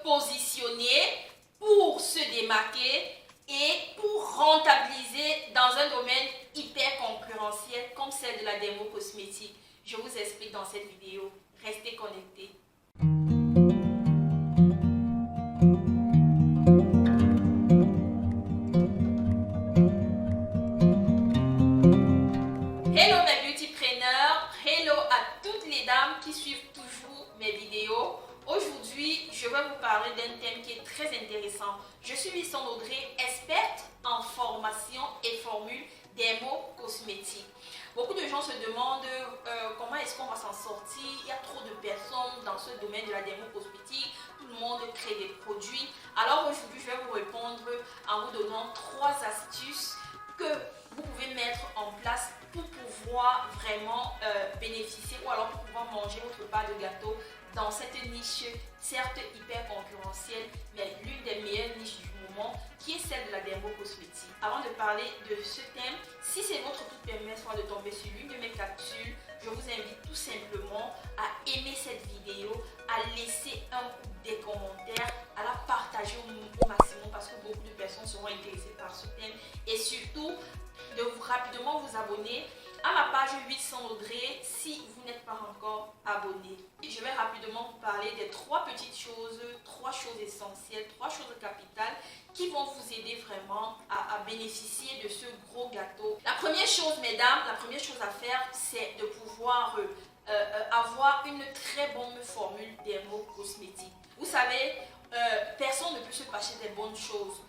positionner, pour se démarquer et pour rentabiliser dans un domaine hyper concurrentiel comme celle de la dermocosmétique. Je vous explique dans cette vidéo. Restez connectés. Hello mes beautypreneurs, hello à toutes les dames qui suivent toujours mes vidéos. Aujourd'hui, je vais vous parler d'un thème qui est très intéressant. Je suis Lysandre Audrey, experte en formation et formules dermocosmétiques. Beaucoup de gens se demandent comment est-ce qu'on va s'en sortir. Il y a trop de personnes dans ce domaine de la dermocosmétique. Tout le monde crée des produits. Alors aujourd'hui, je vais vous répondre en vous donnant 3 astuces que vous pouvez mettre en place pour pouvoir vraiment bénéficier ou alors pour pouvoir manger votre part de gâteau dans cette niche, certes hyper concurrentielle, mais l'une des meilleures niches du moment, qui est celle de la dermocosmétique. Avant de parler de ce thème, si c'est votre toute première fois de tomber sur l'une de mes capsules, je vous invite tout simplement à aimer cette vidéo, à laisser des commentaires, à la partager au maximum parce que beaucoup de personnes seront intéressées par ce thème et surtout de rapidement vous abonner à ma page Lysandre Audrey si vous n'êtes pas encore abonné. Je vais rapidement vous parler des 3 petites choses, 3 choses essentielles, 3 choses capitales qui vont vous aider vraiment à bénéficier de ce gros gâteau. La première chose, mesdames, la première chose à faire, c'est de pouvoir avoir une très bonne formule dermocosmétique. Vous savez, personne ne peut se passer des bonnes choses.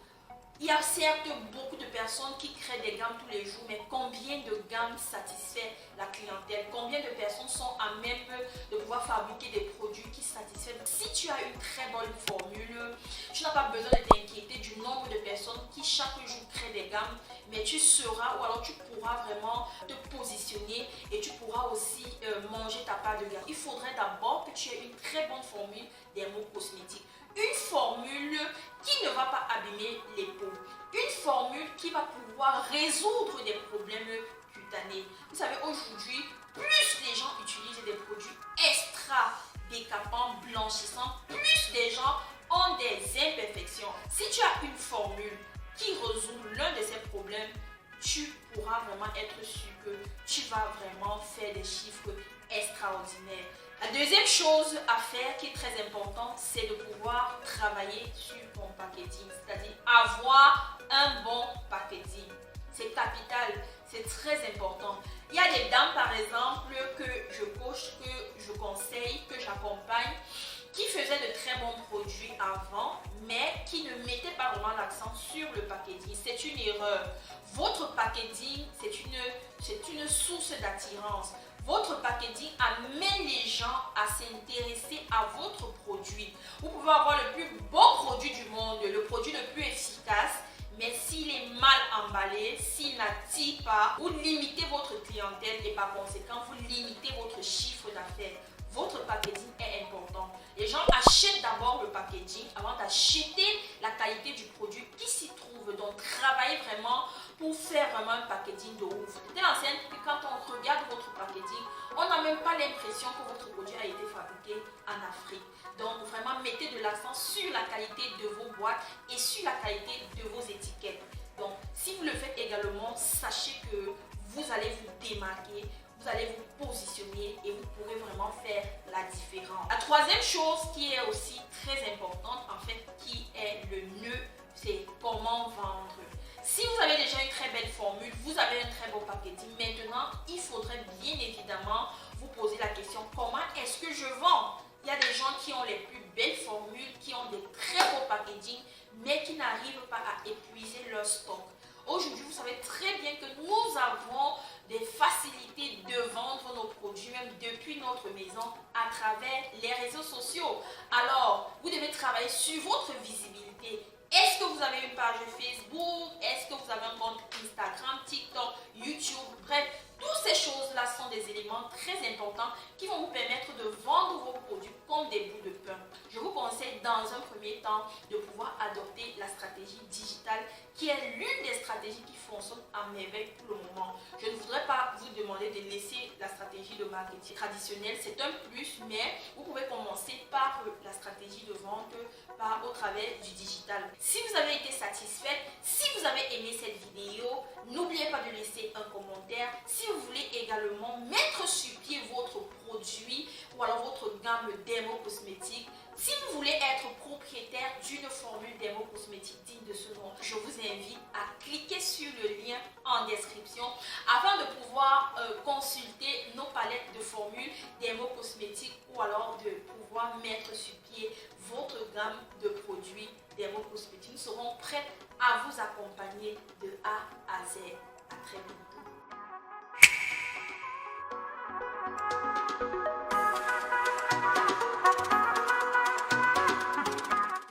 Il y a certes beaucoup de personnes qui créent des gammes tous les jours, mais combien de gammes satisfait la clientèle? Combien de personnes sont à même de pouvoir fabriquer des produits qui satisfont? Si tu as une très bonne formule, tu n'as pas besoin de t'inquiéter du nombre de personnes qui chaque jour créent des gammes, mais tu seras ou alors tu pourras vraiment te positionner et tu pourras aussi manger ta part de gamme. Il faudrait d'abord que tu aies une très bonne formule dermocosmétique. Une formule qui ne va pas abîmer les peaux. Une formule qui va pouvoir résoudre des problèmes cutanés. Vous savez, aujourd'hui, plus les gens utilisent des produits extra décapants, blanchissants, plus les gens ont des imperfections. Si tu as une formule qui résout l'un de ces problèmes, tu pourras vraiment être sûr que tu vas vraiment faire des chiffres extraordinaires. La deuxième chose à faire qui est très importante, c'est de pouvoir travailler sur ton packaging, c'est-à-dire avoir un bon packaging. C'est capital, c'est très important. Il y a des dames par exemple que je coach, que je conseille, que j'accompagne, qui faisaient de très bons produits avant, mais qui ne mettaient pas vraiment l'accent sur le packaging. C'est une erreur. Votre packaging, c'est une source d'attirance. Votre packaging amène les gens à s'intéresser à votre produit. Vous pouvez avoir le plus beau produit du monde, le produit le plus efficace, mais s'il est mal emballé, s'il n'attire pas, vous limitez votre clientèle et par conséquent, vous limitez votre chiffre d'affaires. Votre packaging est important. Les gens achètent d'abord le packaging avant d'acheter la qualité du produit qui s'y trouve. Donc, travaillez vraiment pour faire vraiment un packaging de ouf. De l'ancienne, quand on regarde votre packaging, on n'a même pas l'impression que votre produit a été fabriqué en Afrique. Donc, vraiment, mettez de l'accent sur la qualité de vos boîtes et sur la qualité de vos étiquettes. Donc, si vous le faites également, sachez que vous allez vous démarquer, vous allez vous positionner et vous pourrez vraiment faire la différence. La troisième chose qui est aussi très importante, en fait, qui est le nœud, c'est comment vendre. Si vous avez déjà une très belle formule, vous avez un très beau packaging, maintenant, il faudrait bien évidemment vous poser la question, comment est-ce que je vends? Il y a des gens qui ont les plus belles formules, qui ont des très beaux packaging, mais qui n'arrivent pas à épuiser leur stock. Aujourd'hui, vous savez très bien que nous avons des facilités de vendre nos produits, même depuis notre maison, à travers les réseaux sociaux. Alors, vous devez travailler sur votre visibilité. Est-ce que vous avez une page Facebook? Est-ce que vous avez un compte Instagram, TikTok, YouTube? Bref, toutes ces choses-là sont des éléments très importants qui vont vous permettre de vendre vos produits comme des bouts de pain. Je vous conseille dans un premier temps de pouvoir adopter la stratégie digitale qui est l'une des stratégies qui fonctionne à merveille pour le moment. Je ne voudrais pas vous demander de laisser la stratégie de marketing traditionnelle, c'est un plus, mais vous pouvez commencer par la stratégie de vente par travers du digital. Si vous avez été satisfaite, si vous avez aimé cette vidéo, n'oubliez pas de laisser un commentaire. Si vous voulez également mettre sur pied votre produit ou alors votre gamme dermo-cosmétique, si vous voulez être propriétaire d'une formule dermo-cosmétique digne de ce nom, je vous invite à cliquer sur le lien en description afin de pouvoir consulter nos palettes de formules dermo-cosmétiques ou alors de pouvoir mettre sur pied votre gamme de produits dermo-cosmétiques. Nous serons prêts à vous accompagner de A à Z. À très bientôt.